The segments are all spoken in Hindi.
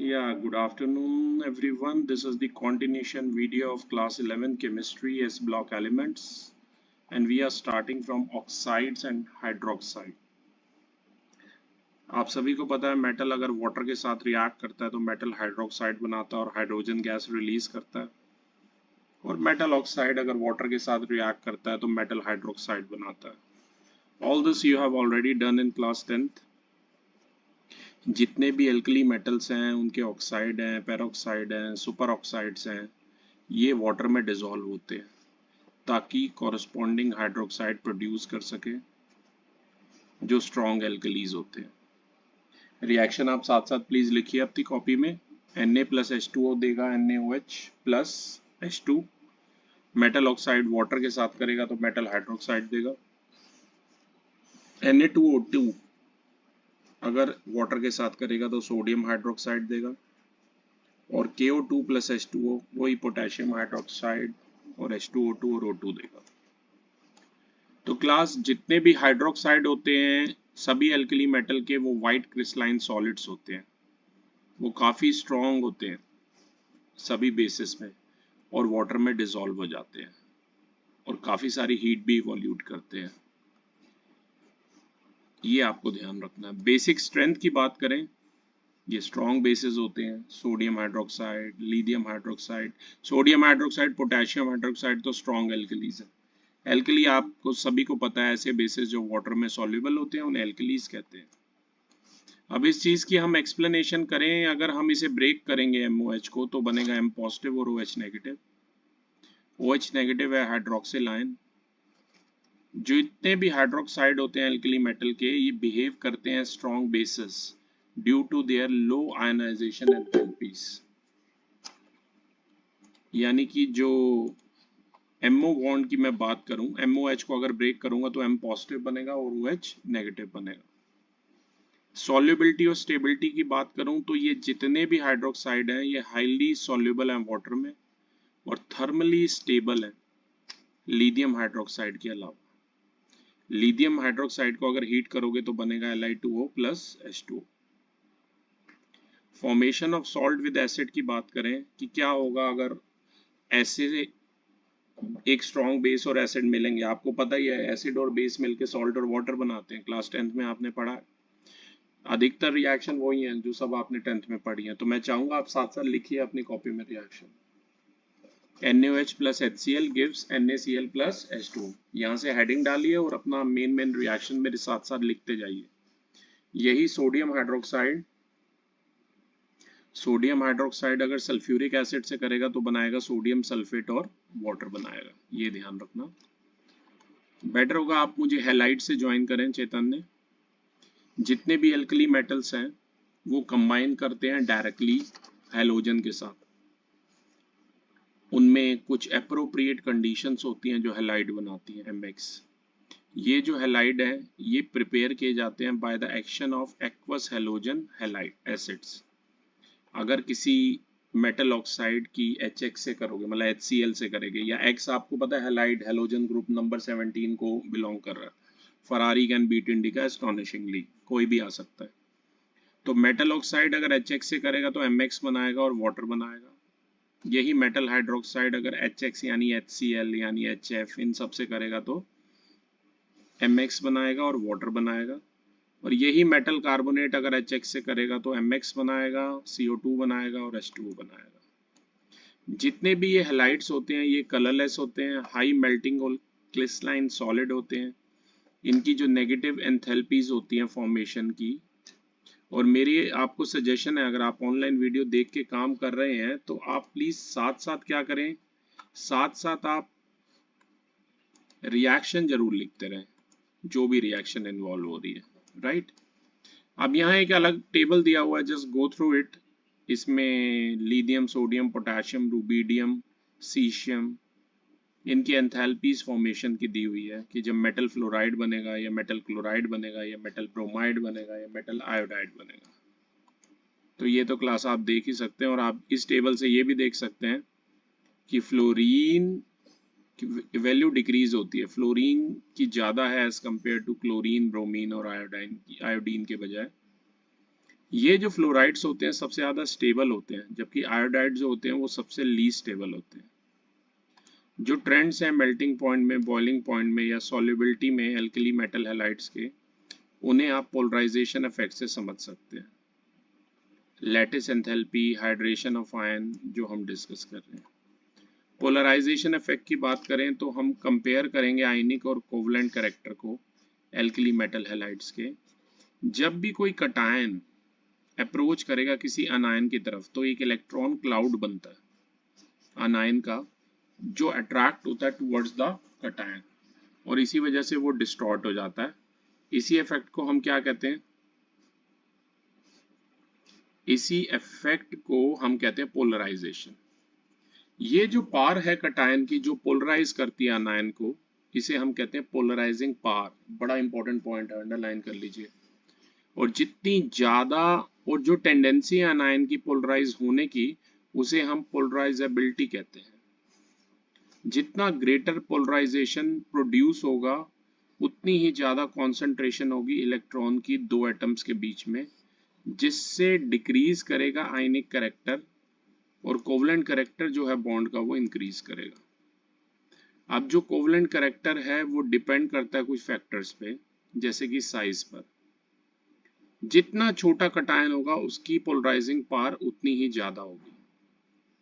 Yeah, good afternoon, everyone. This is the continuation video of class 11 chemistry S block elements, and we are starting from oxides and hydroxide. आप सभी को पता है मेटल अगर वाटर के साथ रिएक्ट करता है तो मेटल हाइड्रोक्साइड बनाता है और हाइड्रोजन गैस रिलीज करता है, और मेटल ऑक्साइड अगर वाटर के साथ रिएक्ट करता है तो मेटल हाइड्रोक्साइड बनाता है. All this you have already done in class 10th. जितने भी एल्कली मेटल्स हैं उनके ऑक्साइड हैं, पेरोक्साइड हैं, सुपर ऑक्साइड्स हैं, ये वाटर में डिसॉल्व होते हैं ताकि कॉरस्पॉन्डिंग हाइड्रोक्साइड प्रोड्यूस कर सके जो स्ट्रॉन्ग एल्कलीज होते हैं. रिएक्शन आप साथ साथ प्लीज लिखिए अपनी कॉपी में. Na प्लस H2O देगा NaOH plus H2. Metal oxide water के साथ करेगा तो मेटल हाइड्रोक्साइड देगा. Na2O2 अगर वाटर के साथ करेगा तो सोडियम हाइड्रोक्साइड देगा, और KO2 प्लस H2O वही पोटेशियम हाइड्रोक्साइड और H2O2 और O2 देगा. तो क्लास जितने भी हाइड्रोक्साइड होते हैं सभी एल्कली मेटल के वो वाइट क्रिस्टलाइन सॉलिड्स होते हैं. वो काफ़ी स्ट्रॉन्ग होते हैं सभी बेसिस में और वाटर में डिसॉल्व हो जाते हैं और काफ़ी सारी हीट भी इवोल्यूट करते हैं. ये आपको ध्यान रखना है. बेसिक स्ट्रेंथ की बात करें, ये स्ट्रॉन्ग बेसिस होते हैं. Sodium hydroxide, lithium hydroxide, sodium hydroxide, potassium hydroxide तो स्ट्रॉन्ग एल्कलीज है. एल्कली आपको सभी को पता है, ऐसे बेसिस जो वाटर में सॉल्युबल होते हैं उन्हें एल्कलीज कहते हैं. अब इस चीज की हम एक्सप्लेनेशन करें, अगर हम इसे ब्रेक करेंगे MOH को तो बनेगा M पॉजिटिव और OH नेगेटिव. OH नेगेटिव है हाइड्रोक्सिल आयन. जो इतने भी हाइड्रोक्साइड होते हैं एल्कली मेटल के, ये बिहेव करते हैं strong bases due to their low ionisation enthalpies. यानी कि जो MO बॉन्ड की मैं बात करूं, MOH को अगर ब्रेक करूंगा तो M पॉजिटिव बनेगा और OH नेगेटिव बनेगा. सॉल्युबिलिटी और स्टेबिलिटी की बात करूं तो ये जितने भी हाइड्रोक्साइड हैं ये हाईली सॉल्युबल हैं वाटर में और थर्मली स्टेबल हैं लिथियम हाइड्रोक्साइड के अलावा. लिथियम हाइड्रोक्साइड को अगर हीट करोगे तो बनेगा Li2O plus H2O. Formation of salt with acid की बात करें कि क्या होगा अगर ऐसे एक स्ट्रॉन्ग बेस और एसिड मिलेंगे. आपको पता ही है एसिड और बेस मिलके सॉल्ट और वाटर बनाते हैं, क्लास 10th में आपने पढ़ा है. अधिकतर रिएक्शन वही हैं जो सब आपने 10th में पढ़ी हैं. तो मैं चाहूंगा आप साथ साथ लिखिए अपनी कॉपी में reaction. NaOH plus HCl gives NaCl plus H2. यहाँ से हेडिंग डालिए और अपना मेन रिएक्शन मेरे साथ साथ लिखते जाइए. यही सोडियम हाइड्रोक्साइड अगर सल्फ्यूरिक एसिड से करेगा तो बनाएगा सोडियम सल्फेट और वाटर बनाएगा. ये ध्यान रखना. बेटर होगा आप मुझे हैलाइड से ज्वाइन करें चैतन्य. जितने भी एल्कली मेटल्स हैं वो कंबाइन करते हैं डायरेक्टली हैलोजन के साथ. उनमें कुछ एप्रोप्रिएट कंडीशंस होती हैं जो हैलाइड बनाती हैं MX. ये जो हैलाइड है ये प्रिपेयर किए जाते हैं by the action of aqueous halogen halide acids. अगर किसी मेटल ऑक्साइड की HX से करोगे, मतलब HCl से करेंगे, या X आपको पता है हैलाइड हैलोजन ग्रुप नंबर 17 को बिलोंग कर रहा है. फरारी कैन बीट इंडिका एस्टोनिशिंगली, कोई भी आ सकता है. तो मेटल ऑक्साइड अगर HX से करेगा तो MX बनाएगा और वाटर बनाएगा. यही मेटल हाइड्रोक्साइड अगर HX यानी HCl यानी HF इन सब से करेगा तो MX बनाएगा और वाटर बनाएगा. और यही मेटल कार्बोनेट अगर HX से करेगा तो MX बनाएगा, CO2 बनाएगा और H2O बनाएगा. जितने भी ये हैलाइड्स होते हैं ये कलरलेस होते हैं, हाई मेल्टिंग और क्रिस्टलाइन सॉलिड होते हैं. इनकी जो नेगेटिव एंथैल्पीज होती हैं फॉर्मेशन की, और मेरी आपको सजेशन है अगर आप ऑनलाइन वीडियो देख के काम कर रहे हैं तो आप प्लीज साथ साथ क्या करें, साथ साथ आप रिएक्शन जरूर लिखते रहें जो भी रिएक्शन इन्वॉल्व हो रही है. राइट. अब यहाँ एक अलग टेबल दिया हुआ है, जस्ट गो थ्रू इट. इसमें lithium, sodium, potassium, rubidium, caesium, इनकी एंथैल्पीज फॉर्मेशन की दी हुई है कि जब मेटल फ्लोराइड बनेगा या मेटल क्लोराइड बनेगा या मेटल ब्रोमाइड बनेगा या मेटल आयोडाइड बनेगा. तो ये तो क्लास आप देख ही सकते हैं, और आप इस टेबल से ये भी देख सकते हैं कि फ्लोरीन की वैल्यू डिक्रीज होती है. फ्लोरीन की ज़्यादा है as compare to chlorine, bromine और आयोडीन के बजाय. ये जो फ्लोराइड्स होते हैं सबसे ज़्यादा स्टेबल होते हैं, जबकि आयोडाइड जो होते हैं वो सबसे लीस्ट स्टेबल होते हैं। जो ट्रेंड्स हैं मेल्टिंग पॉइंट में, बॉइलिंग पॉइंट में या सॉल्युबिलिटी में एल्कली मेटल हैलाइड्स के, उन्हें आप पोलराइजेशन इफेक्ट से समझ सकते हैं। Lattice enthalpy, hydration of ion जो हम डिस्कस कर रहे हैं। पोलराइजेशन इफेक्ट की बात करें तो हम कंपेयर करेंगे आयनिक और कोवलेंट कैरेक्टर को एल्कली मेटल हैलाइड्स के। जब भी कोई कटायन अप्रोच करेगा किसी अनायन की तरफ तो एक इलेक्ट्रॉन क्लाउड बनता है अनायन का, जो अट्रैक्ट होता है टुवर्ड्स द कटायन, और इसी वजह से वो डिस्टॉर्ट हो जाता है। इसी इफेक्ट को हम क्या कहते हैं? इसी इफेक्ट को हम कहते हैं पोलराइजेशन। ये जो पार है कटायन की जो पोलराइज करती है अनायन को, इसे हम कहते हैं पोलराइजिंग पार। बड़ा इंपॉर्टेंट पॉइंट है, अंडरलाइन कर लीजिए। और जितनी ज्यादा, और जो टेंडेंसी है अनायन की पोलराइज होने की, उसे हम पोलराइजेबिलिटी कहते हैं। जितना ग्रेटर पोलराइजेशन प्रोड्यूस होगा उतनी ही ज्यादा कॉन्सेंट्रेशन होगी इलेक्ट्रॉन की दो एटम्स के बीच में, जिससे डिक्रीज करेगा आयनिक कैरेक्टर, और कोवलेंट कैरेक्टर जो है बॉन्ड का वो इंक्रीज करेगा। अब जो कोवलेंट कैरेक्टर है वो डिपेंड करता है कुछ फैक्टर्स पे, जैसे कि साइज पर। जितना छोटा कटायन होगा उसकी पोलराइजिंग पावर उतनी ही ज्यादा होगी,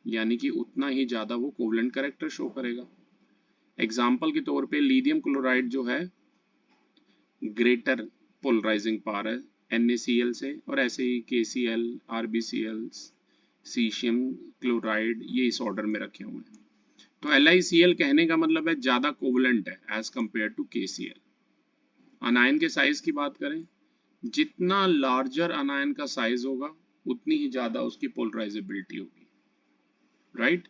यानी कि उतना ही ज्यादा वो कोवलेंट कैरेक्टर शो करेगा। एग्जाम्पल के तौर पे लिथियम क्लोराइड जो है ग्रेटर पोलराइजिंग पावर है NaCl से, और ऐसे ही KCl, RbCl, सीशियम क्लोराइड, ये इस ऑर्डर में रखे हुए हैं। तो LiCl कहने का मतलब है ज्यादा कोवलेंट है as compare to KCl। Anion के साइज की बात करें, जितना लार्जर अनायन का साइज होगा उतनी ही ज्यादा उसकी पोलराइजेबिलिटी होगी, राइट?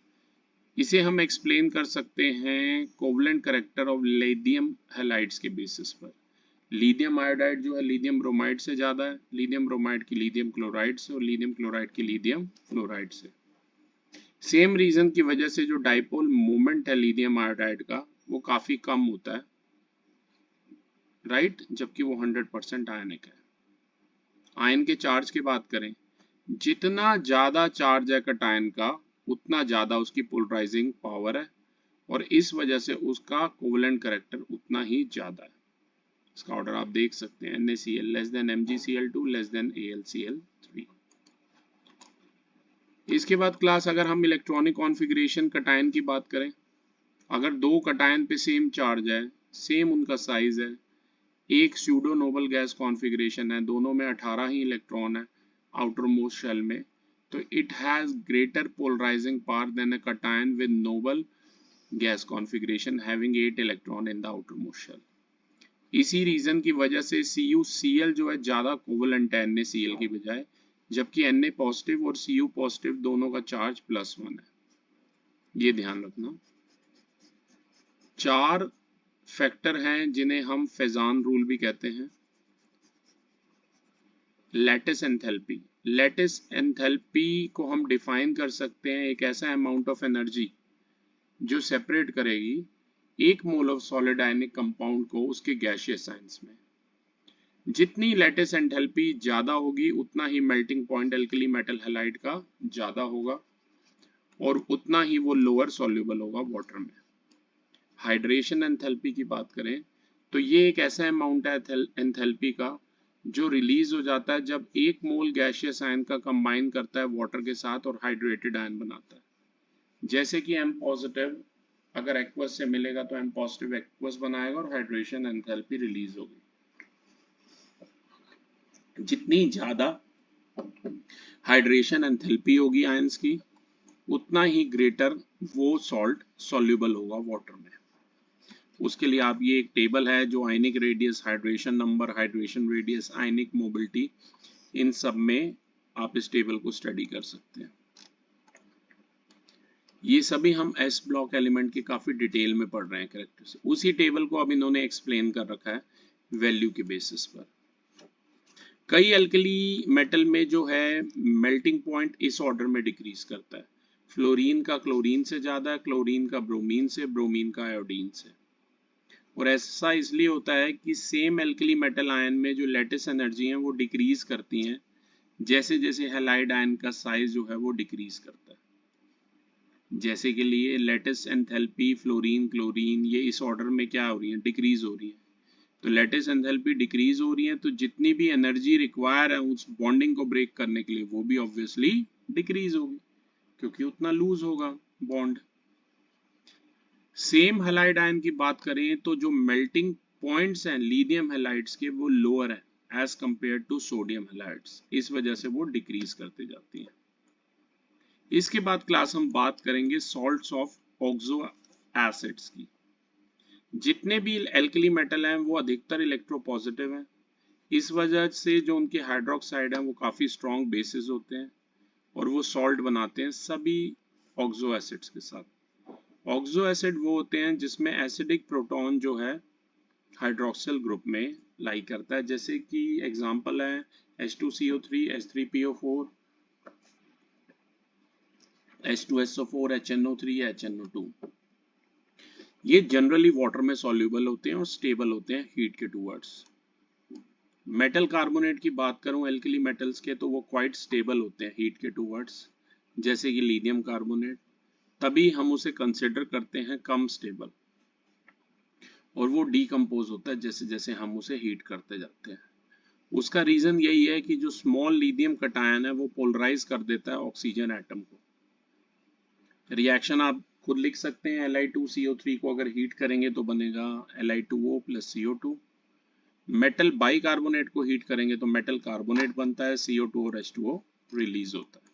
इसे हम एक्सप्लेन कर सकते हैं covalent character of lithium halides के बेसिस पर। लिथियम आयोडाइड जो है लिथियम ब्रोमाइड से ज्यादा है, लिथियम ब्रोमाइड की लिथियम क्लोराइड से, और लिथियम क्लोराइड की लिथियम फ्लोराइड से। सेम रीजन की वजह से जो डाइपोल मोमेंट है लिथियम आयोडाइड का वो काफी कम होता है, राइट? जबकि वो 100% आयनिक है। आयन के चार्ज की बात करें, जितना ज्यादा चार्ज है कटायन का उतना ज्यादा उसकी पोलराइजिंग पावर है, और इस वजह से उसका कोवलेंट कैरेक्टर उतना ही ज्यादा है। इसका ऑर्डर आप देख सकते हैं, NaCl less than MgCl2 less than AlCl3। इसके बाद क्लास अगर हम इलेक्ट्रॉनिक कॉन्फ़िगरेशन कटायन की बात करें, अगर दो कटायन पे सेम चार्ज है, सेम उनका साइज है, एक स्यूडो नोबल गैस कॉन्फ़िगरेशन है, दोनों में 18 ही इलेक्ट्रॉन है आउटर मोस्ट शेल में, तो it has greater polarising power than a cation with noble gas configuration having 8 electron in the outer most shell. इसी रीजन की वजह से CuCl जो है ज्यादा कोवलेंट है NaCl की बजाय, जबकि Na पॉजिटिव और Cu पॉजिटिव दोनों का चार्ज +1 है। ये ध्यान रखना। 4 फैक्टर हैं जिन्हें हम फेजान रूल भी कहते हैं। लैटिस एंथैल्पी, लैटिस एंथैल्पी को हम डिफाइन कर सकते हैं एक ऐसा अमाउंट ऑफ एनर्जी जो सेपरेट करेगी एक mole of solid ionic compound को उसके गैसियस साइंस में। जितनी लैटिस एंथैल्पी ज्यादा होगी उतना ही melting point alkali metal halide का ज्यादा होगा, और उतना ही वो लोअर सॉल्युबल होगा वाटर में। हाइड्रेशन एंथैल्पी की बात करें तो ये एक ऐसा अमाउंट है एंथैल्पी का जो रिलीज हो जाता है जब एक मोल गैसियस आयन का कंबाइन करता है वाटर के साथ और हाइड्रेटेड आयन बनाता है। जैसे कि M पॉजिटिव अगर एक्वस से मिलेगा तो M पॉजिटिव एक्वस बनाएगा और हाइड्रेशन एंथैल्पी रिलीज होगी। जितनी ज्यादा हाइड्रेशन एंथैल्पी होगी आयंस की, उतना ही ग्रेटर वो सॉल्ट सॉल्युबल होगा वाटर में। उसके लिए आप ये एक टेबल है जो ionic radius, hydration number, hydration radius, ionic mobility, इन सब में आप इस टेबल को स्टडी कर सकते हैं। ये सभी हम S ब्लॉक एलिमेंट के काफी डिटेल में पढ़ रहे हैं कैरेक्टर्स। उसी टेबल को अब इन्होंने एक्सप्लेन कर रखा है वैल्यू के बेसिस पर। कई अल्कली मेटल में जो है मेल्टिंग पॉइंट इस ऑर्डर में डिक्रीज करता है। फ्लोरीन का क्लोरीन से ज्यादा है, क्लोरीन का ब्रोमीन से, ब्रोमीन का आयोडीन से। और ऐसा इसलिए होता है कि सेम एल्कली मेटल आयन में जो लैटिस एनर्जी है वो डिक्रीज करती हैं जैसे जैसे हैलाइड आयन का साइज जो है वो डिक्रीज करता है। जैसे के लिए लेटिस एंथैल्पी, फ्लोरीन, क्लोरीन, ये इस ऑर्डर में क्या हो रही है, डिक्रीज हो रही है। तो लेटिस एंथैल्पी डिक्रीज हो रही है तो जितनी भी एनर्जी रिक्वायर है उस बॉन्डिंग को ब्रेक करने के लिए वो भी ऑब्वियसली डिक्रीज होगी, क्योंकि उतना लूज होगा बॉन्ड। सेम हैलाइड आयन की बात करें तो जो मेल्टिंग पॉइंट्स हैं लिथियम हैलाइड्स के वो लोअर है as compare to sodium halides, इस वजह से वो डिक्रीज करते जाती हैं। इसके बाद क्लास हम बात करेंगे सॉल्ट्स ऑफ ऑक्सो एसिड्स की। जितने भी एल्कली मेटल हैं वो अधिकतर इलेक्ट्रोपॉजिटिव हैं, इस वजह से जो उनके हाइड्रोक्साइड हैं वो काफ़ी स्ट्रॉन्ग बेसिस होते हैं और वो सॉल्ट बनाते हैं सभी ऑक्सो एसिड्स के साथ। ऑक्सो एसिड वो होते हैं जिसमें एसिडिक प्रोटॉन जो है हाइड्रोक्सिल ग्रुप में लाई करता है, जैसे कि एग्जांपल है H2CO3, H3PO4, H2SO4, HNO3 या HNO2। ये जनरली वाटर में सॉल्युबल होते हैं और स्टेबल होते हैं हीट के टूवर्ड्स। मेटल कार्बोनेट की बात करूं एल्कली मेटल्स के तो वो क्वाइट स्टेबल होते हैं हीट के टूवर्ड्स, जैसे कि लिथियम कार्बोनेट, तभी हम उसे कंसिडर करते हैं कम स्टेबल, और वो डीकम्पोज होता है जैसे जैसे हम उसे हीट करते जाते हैं। उसका रीजन यही है कि जो स्मॉल लिथियम कटायन है वो पोलराइज कर देता है ऑक्सीजन एटम को। रिएक्शन आप खुद लिख सकते हैं, Li2CO3 को अगर हीट करेंगे तो बनेगा Li2O + CO2। मेटल बाइकार्बोनेट को हीट करेंगे तो मेटल कार्बोनेट बनता है, CO2 और H2O रिलीज होता है।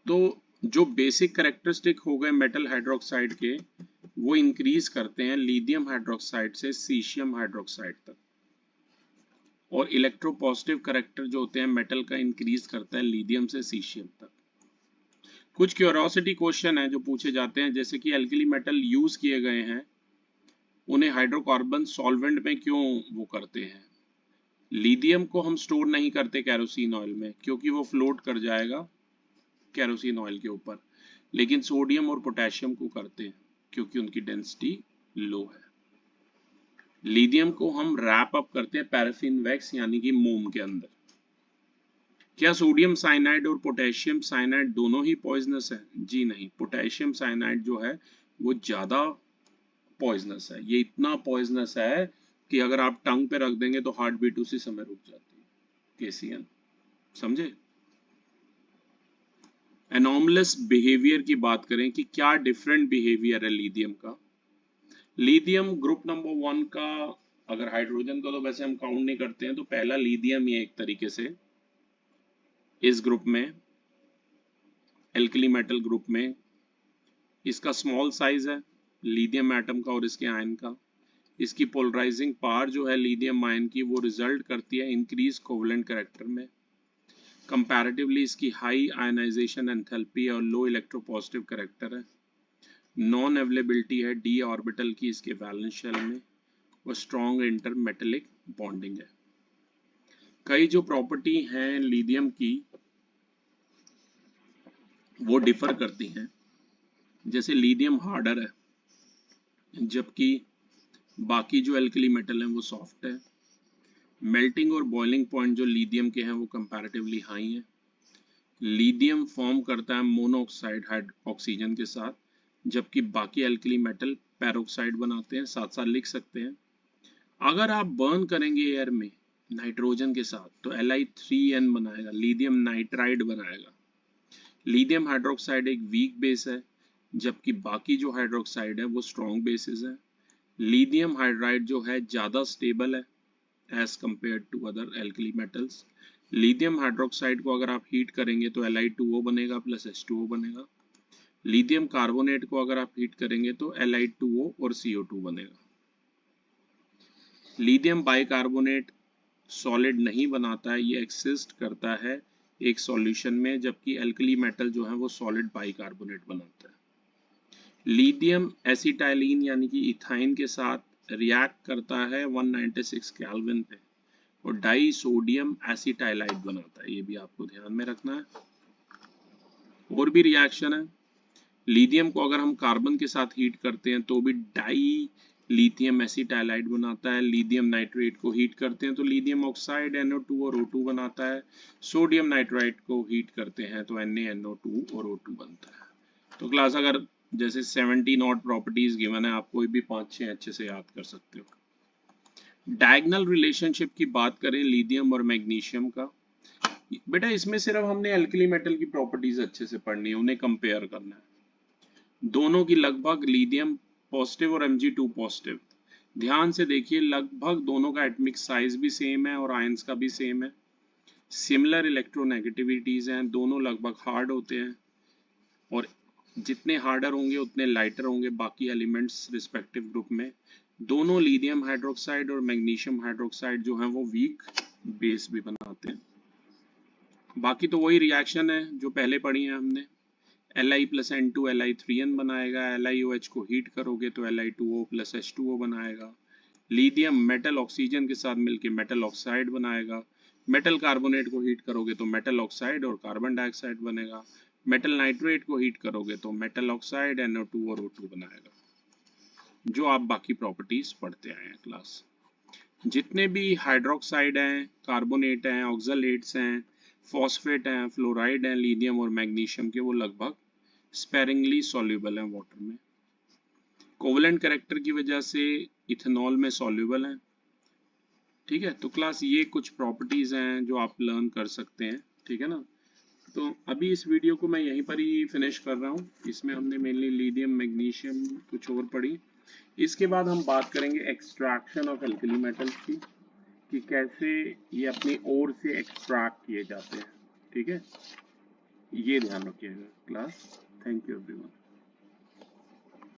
तो जो बेसिक कैरेक्टरिस्टिक हो गए मेटल हाइड्रोक्साइड के वो इंक्रीज करते हैं लिथियम हाइड्रोक्साइड से सीशियम हाइड्रोक्साइड तक, और इलेक्ट्रोपॉजिटिव कैरेक्टर जो होते हैं मेटल का इंक्रीज करता है लिथियम से सीशियम तक। कुछ क्यूरियोसिटी क्वेश्चन है जो पूछे जाते हैं, जैसे कि एल्कली मेटल यूज किए गए हैं उन्हें हाइड्रोकार्बन सॉल्वेंट में क्यों वो करते हैं। लिथियम को हम स्टोर नहीं करते कैरोसिन ऑयल में क्योंकि वो फ्लोट कर जाएगा कैरोसिन ऑयल के ऊपर, लेकिन सोडियम और पोटेशियम को करते हैं क्योंकि उनकी डेंसिटी लो है। लिथियम को हम रैप अप करते हैं पैराफिन वैक्स यानी कि मोम के अंदर। क्या सोडियम साइनाइड और पोटेशियम साइनाइड दोनों ही पॉइजनस है? जी नहीं, पोटेशियम साइनाइड जो है वो ज्यादा पॉइजनस है। ये इतना पॉइजनस है कि अगर आप टंग पे रख देंगे तो हार्ट बीट उसी समय रुक जाती है। KCN समझे। एनॉमलस बिहेवियर की बात करें कि क्या डिफरेंट बिहेवियर है लिथियम का। लिथियम ग्रुप नंबर 1 का, अगर हाइड्रोजन को तो वैसे हम काउंट नहीं करते हैं, तो पहला लिथियम ही है एक तरीके से इस ग्रुप में, एल्कली मेटल ग्रुप में। इसका स्मॉल साइज है लिथियम एटम का और इसके आयन का। इसकी पोलराइजिंग पावर जो है लिथियम आयन की वो रिजल्ट करती है इंक्रीज कोवेलेंट कैरेक्टर में। कंपैरेटिवली इसकी हाई आयनाइजेशन एंथैल्पी और लो इलेक्ट्रोपॉजिटिव कैरेक्टर है। नॉन अवेलेबिलिटी है d ऑर्बिटल की इसके वैलेंस शेल में, और स्ट्रॉन्ग इंटरमेटेलिक बॉन्डिंग है। कई जो प्रॉपर्टी हैं लिथियम की वो डिफर करती हैं, जैसे लिथियम हार्डर है जबकि बाकी जो एल्कली मेटल हैं वो सॉफ्ट है। मेल्टिंग और बॉइलिंग पॉइंट जो लिथियम के हैं वो कंपैरेटिवली हाई हैं। लिथियम फॉर्म करता है मोनोऑक्साइड ऑक्सीजन के साथ, जबकि बाकी एल्कली मेटल पैरोक्साइड बनाते हैं। साथ साथ लिख सकते हैं, अगर आप बर्न करेंगे एयर में नाइट्रोजन के साथ तो Li3N बनाएगा, लिथियम नाइट्राइड बनाएगा। लिथियम हाइड्रोक्साइड एक वीक बेस है जबकि बाकी जो हाइड्रोक्साइड है वो स्ट्रॉन्ग बेसिस है। लिथियम हाइड्राइड जो है ज़्यादा स्टेबल है as compare to other alkali metals. Lithium hydroxide को अगर आप हीट करेंगे तो Li2O बनेगा + H2O बनेगा। लिथियम कार्बोनेट को अगर आप हीट करेंगे तो Li2O और CO2 बनेगा। लिथियम बाइकार्बोनेट सॉलिड नहीं बनाता है, ये एक्सिस्ट करता है एक सॉल्यूशन में, जबकि एल्कली मेटल जो है वो सॉलिड बाइकार्बोनेट बनाता है। लिथियम एसिटाइलिन यानी कि इथाइन के साथ रिएक्ट करता है 196 केल्विन पे और डाई सोडियम एसिटाइलाइड बनाता है, ये भी आपको ध्यान में रखना है। और भी रिएक्शन है, लिथियम को अगर हम कार्बन के साथ हीट करते हैं तो भी डाई लिथियम एसिड हैलाइड बनाता है, लिथियम नाइट्रेट को हीट करते हैं तो लिथियम ऑक्साइड NO2 और O2 बनाता है, सोडियम नाइट्राइड को हीट करते हैं तो NaNO2 और O2 बनता है। तो क्लास अगर जैसे 70 नॉट प्रॉपर्टीज गिवन है, आप कोई भी 5-6 अच्छे से याद कर सकते हो। डायगोनल रिलेशनशिप की बात करें लिथियम और मैग्नीशियम का, बेटा इसमें सिर्फ हमने एल्कली मेटल की प्रॉपर्टीज अच्छे से पढ़नी है, उन्हें कंपेयर करना है। दोनों की लगभग लिथियम पॉजिटिव और Mg2 पॉजिटिव, ध्यान से देखिए लगभग दोनों का एटॉमिक साइज भी सेम है और आयंस का भी सेम है, सिमिलर इलेक्ट्रोनेगेटिविटीज हैं, दोनों लगभग हार्ड होते हैं और जितने हार्डर होंगे उतने लाइटर होंगे बाकी एलिमेंट्स रिस्पेक्टिव ग्रुप में। दोनों लिथियम हाइड्रोक्साइड और मैग्नीशियम हाइड्रोक्साइड जो हैं वो वीक बेस भी बनाते हैं। बाकी तो वही रिएक्शन है जो पहले पढ़ी है हमने, Li प्लस N2 Li3N बनाएगा, LiOH को हीट करोगे तो Li2O प्लस H2O बनाएगा, लिथियम मेटल ऑक्सीजन के साथ मिलकर मेटल ऑक्साइड बनाएगा, मेटल कार्बोनेट को हीट करोगे तो मेटल ऑक्साइड और कार्बन डाइऑक्साइड बनेगा, मेटल नाइट्रेट को हीट करोगे तो मेटल ऑक्साइड NO2 और O2 बनाएगा, जो आप बाकी प्रॉपर्टीज पढ़ते आए हैं क्लास। जितने भी हाइड्रोक्साइड हैं, कार्बोनेट हैं, ऑक्सलेट्स हैं, फॉस्फेट हैं, फ्लोराइड हैं, लिथियम और मैग्नीशियम के, वो लगभग स्पेरिंगली सॉल्युबल हैं वाटर में। कोवेलेंट कैरेक्टर की वजह से इथेनॉल में सॉल्युबल हैं। ठीक है, तो क्लास ये कुछ प्रॉपर्टीज हैं जो आप लर्न कर सकते हैं, ठीक है ना। तो अभी इस वीडियो को मैं यहीं पर ही फिनिश कर रहा हूँ। इसमें हमने मेनली लिथियम, मैग्नीशियम, कुछ और पढ़ी। इसके बाद हम बात करेंगे एक्सट्रैक्शन ऑफ एल्कली मेटल्स की, कि कैसे ये अपनी ओर से एक्सट्रैक्ट किए जाते हैं। ठीक है, ये ध्यान रखिएगा क्लास। Thank you everyone.